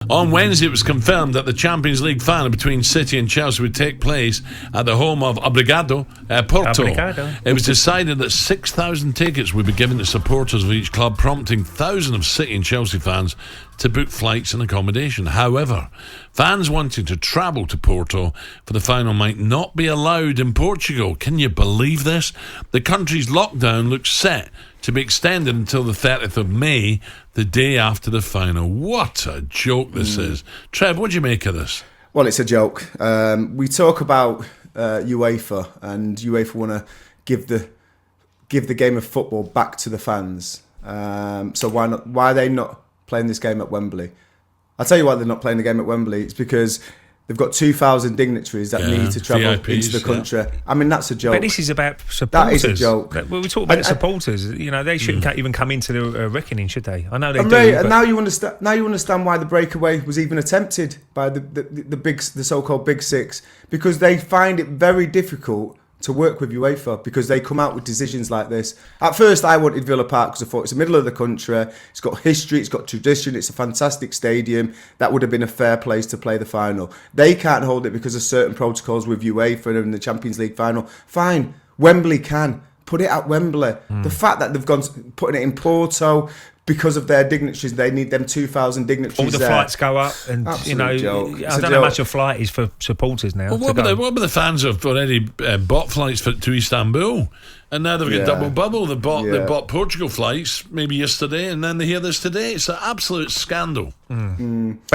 On Wednesday, it was confirmed that the Champions League final between City and Chelsea would take place at the home of Porto. It was decided that 6,000 tickets would be given to supporters of each club, prompting thousands of City and Chelsea fans to book flights and accommodation. However, fans wanting to travel to Porto for the final might not be allowed in Portugal. Can you believe this? The country's lockdown looks set to be extended until the 30th of May, the day after the final. What a joke this is. Trev, what do you make of this? Well, it's a joke. We talk about UEFA, and UEFA want to give the game of football back to the fans. So why not? Why are they not playing this game at Wembley? I'll tell you why they're not playing the game at Wembley. It's because they've got 2,000 dignitaries that need to travel VIPs, into the country. Yeah. I mean, that's a joke. But this is about supporters. That is a joke. Well, we talk about supporters. You know, they shouldn't even come into the reckoning, should they? I know they do. And now you understand. Now you understand why the breakaway was even attempted by the so-called Big Six, because they find it very difficult to work with UEFA, because they come out with decisions like this. At first, I wanted Villa Park because I thought it's the middle of the country, it's got history, it's got tradition, it's a fantastic stadium. That would have been a fair place to play the final. They can't hold it because of certain protocols with UEFA and the Champions League final. Fine, Wembley can. Put it at Wembley. The fact that they've gone putting it in Porto because of their dignitaries, they need them 2,000 dignitaries. All the flights go up, and Absolute joke. I don't know how much a flight is for supporters now. Well, what about the fans who have already bought flights to Istanbul, and now they've got double bubble? They bought Portugal flights maybe yesterday, and then they hear this today. It's an absolute scandal. But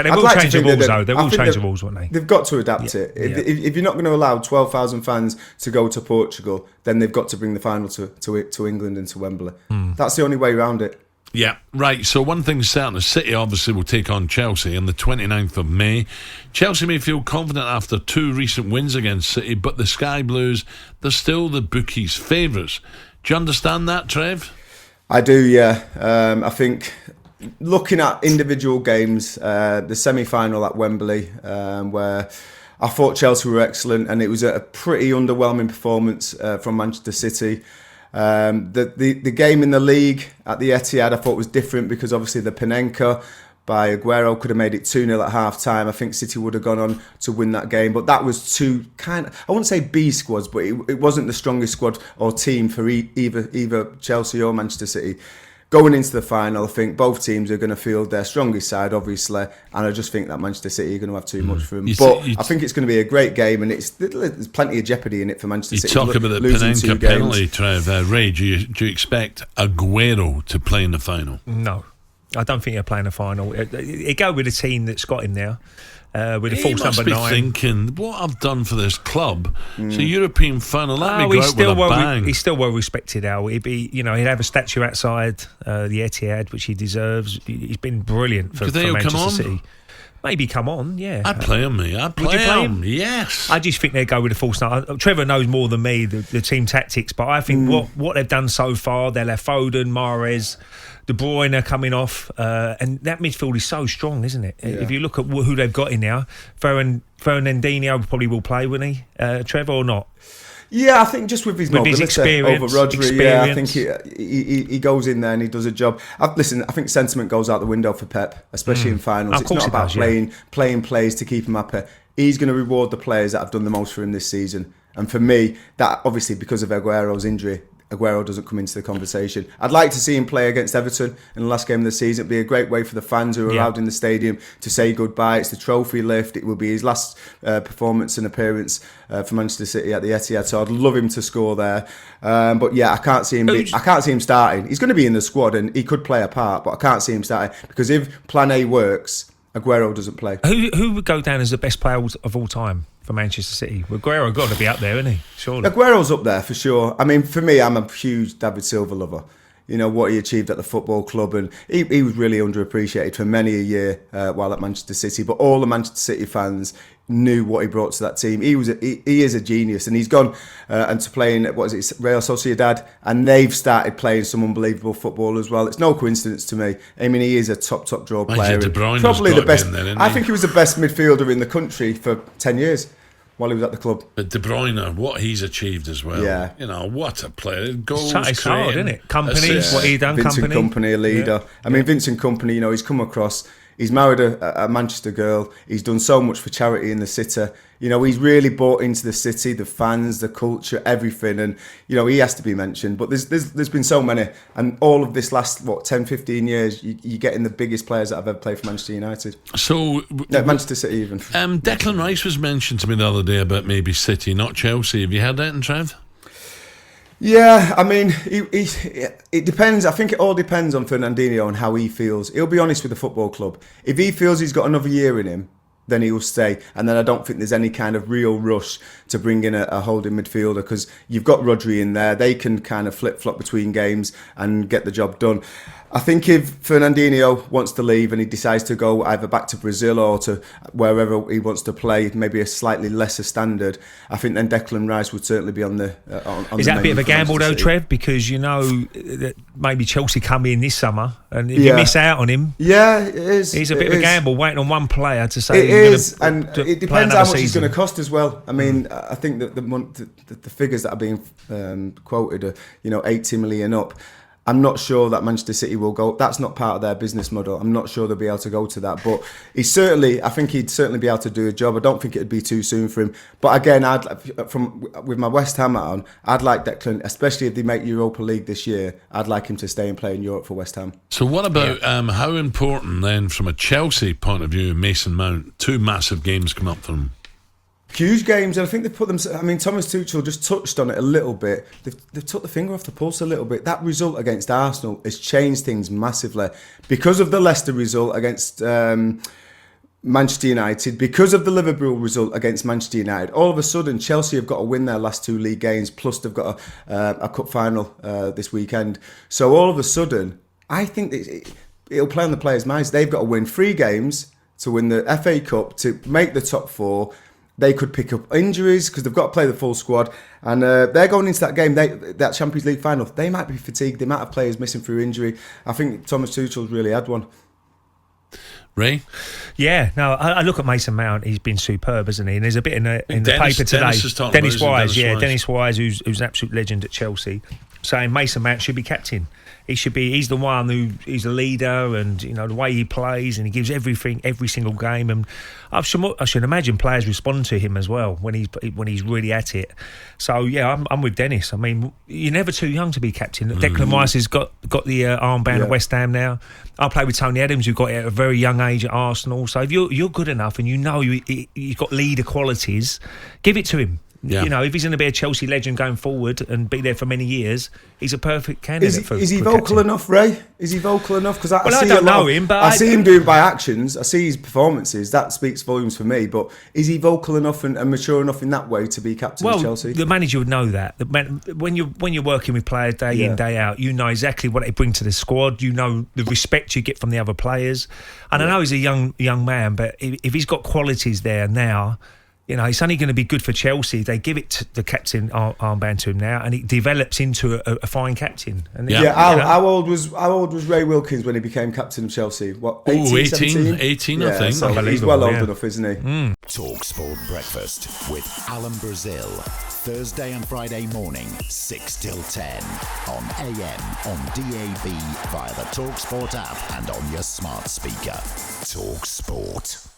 they will change the rules, though. They will change the rules, won't they? They've got to adapt it. If you're not going to allow 12,000 fans to go to Portugal, then they've got to bring the final to England and to Wembley. That's the only way around it. Yeah, right. So one thing's certain, City obviously will take on Chelsea on the 29th of May. Chelsea may feel confident after 2 recent wins against City, but the Sky Blues, they're still the bookies' favourites. Do you understand that, Trev? I do, yeah. I think looking at individual games, the semi-final at Wembley, where I thought Chelsea were excellent, and it was a pretty underwhelming performance from Manchester City. The game in the league at the Etihad I thought was different, because obviously the Panenka by Aguero could have made it 2-0 at half time. I think City would have gone on to win that game, but that was two kind of, I wouldn't say B squads, but it wasn't the strongest squad or team for either Chelsea or Manchester City. Going into the final, I think both teams are going to field their strongest side, obviously, and I just think that Manchester City are going to have too much for them. I think it's going to be a great game, and there's plenty of jeopardy in it for Manchester City. You talk about the Panenka penalty, Trev. Ray, do you expect Aguero to play in the final? No, I don't think he'll play in the final. He'll go with a team that's got him there. With the false number 9. He must be thinking, what I've done for this club. It's a European final. Let me go out with a bang. He's still well respected, Al. He'd have a statue outside the Etihad, which he deserves. He's been brilliant for Manchester City. Maybe come on, yeah. I'd play him, me. I'd play him, yes. I just think they'd go with a false number. Trevor knows more than me the team tactics, but I think what they've done so far, they'll have Foden, Mahrez, De Bruyne coming off, and that midfield is so strong, isn't it? Yeah. If you look at who they've got in now, Fernandinho probably will play, wouldn't he? Trevor, or not? Yeah, I think just with his experience over Rodri, yeah, I think he goes in there and he does a job. I think sentiment goes out the window for Pep, especially in finals. It's not about playing plays to keep him happy. He's going to reward the players that have done the most for him this season. And for me, that obviously because of Aguero's injury, Aguero doesn't come into the conversation. I'd like to see him play against Everton in the last game of the season. It'd be a great way for the fans who are allowed in the stadium to say goodbye. It's the trophy lift. It will be his last performance and appearance for Manchester City at the Etihad. So I'd love him to score there. But yeah, I can't see him starting. He's going to be in the squad and he could play a part, but I can't see him starting, because if Plan A works, Aguero doesn't play. Who would go down as the best player of all time for Manchester City? Aguero got to be up there, isn't he? Surely. Aguero's up there for sure. I mean, for me, I'm a huge David Silva lover. You know, what he achieved at the football club, and he was really underappreciated for many a year while at Manchester City. But all the Manchester City fans knew what he brought to that team. He is a genius, and he's gone and to playing Real Sociedad, and they've started playing some unbelievable football as well. It's no coincidence to me. I mean, he is a top draw player. Probably the best. I think he was the best midfielder in the country for 10 years. While he was at the club. But De Bruyne, what he's achieved as well. Yeah. You know, what a player. Goals, it's hard, isn't it? Company, what he done, Vincent Kompany, a leader. Yeah. I mean, Vincent Kompany, you know, he's come across, He's married a Manchester girl. He's done so much for charity in the city. You know, he's really bought into the city, the fans, the culture, everything. And, you know, he has to be mentioned. But there's been so many. And all of this last, 10, 15 years, you're getting the biggest players that have ever played for Manchester United. So... Manchester City even. Declan Rice was mentioned to me the other day about maybe City, not Chelsea. Have you heard that, Trev? Yeah, I mean, it depends. I think it all depends on Fernandinho and how he feels. He'll be honest with the football club. If he feels he's got another year in him, then he will stay. And then I don't think there's any kind of real rush to bring in a holding midfielder, because you've got Rodri in there. They can kind of flip-flop between games and get the job done. I think if Fernandinho wants to leave and he decides to go either back to Brazil or to wherever he wants to play, maybe a slightly lesser standard, I think then Declan Rice would certainly be on the on Is the that a bit of a gamble though, Trev? Because you know that maybe Chelsea come in this summer, and if you miss out on him, it is. He's a bit of a gamble waiting on one player to say. It is, and it depends how much he's going to cost as well. I mean, I think that the figures that are being quoted are 80 million up. I'm not sure that Manchester City will go. That's not part of their business model. I'm not sure they'll be able to go to that. But I think he'd certainly be able to do a job. I don't think it'd be too soon for him. But again, with my West Ham hat on, I'd like Declan, especially if they make Europa League this year, I'd like him to stay and play in Europe for West Ham. So what about how important then, from a Chelsea point of view, Mason Mount? 2 massive games come up for him. Huge games, and I think they've put them. I mean, Thomas Tuchel just touched on it a little bit. They've took the finger off the pulse a little bit. That result against Arsenal has changed things massively because of the Leicester result against Manchester United, because of the Liverpool result against Manchester United. All of a sudden, Chelsea have got to win their last 2 league games, plus they've got a cup final this weekend. So all of a sudden, I think it'll play on the players' minds. They've got to win 3 games to win the FA Cup, to make the top 4. They could pick up injuries because they've got to play the full squad, and they're going into that game, that Champions League final. They might be fatigued. They might have players missing through injury. I think Thomas Tuchel's really had one. Ray? Yeah, no, I look at Mason Mount. He's been superb, hasn't he? And there's a bit in the paper today. Dennis Wise, who's an absolute legend at Chelsea, saying Mason Mount should be captain. He's the one he's a leader, and the way he plays, and he gives everything every single game. And I should imagine players respond to him as well when he's really at it. So yeah, I'm with Dennis. I mean, you're never too young to be captain. Declan Rice has got the armband at West Ham now. I played with Tony Adams, who got it at a very young age at Arsenal. So if you're good enough and you've got leader qualities, give it to him. Yeah. If he's going to be a Chelsea legend going forward and be there for many years, he's a perfect candidate Is he vocal enough, Ray? Is he vocal enough? Because I don't know him, but I see him doing by actions. I see his performances. That speaks volumes for me. But is he vocal enough and mature enough in that way to be captain of Chelsea? The manager would know that. When you're working with players day in, day out, you know exactly what they bring to the squad. You know the respect you get from the other players. And I know he's a young man, but if he's got qualities there now, it's only going to be good for Chelsea. They give it to the captain armband to him now, and it develops into a fine captain. And how old was Ray Wilkins when he became captain of Chelsea? What, 18, 18 I think. So he's well old enough, isn't he? talkSPORT Breakfast with Alan Brazil. Thursday and Friday morning, 6 till 10. On AM, on DAB, via the talkSPORT app, and on your smart speaker. talkSPORT.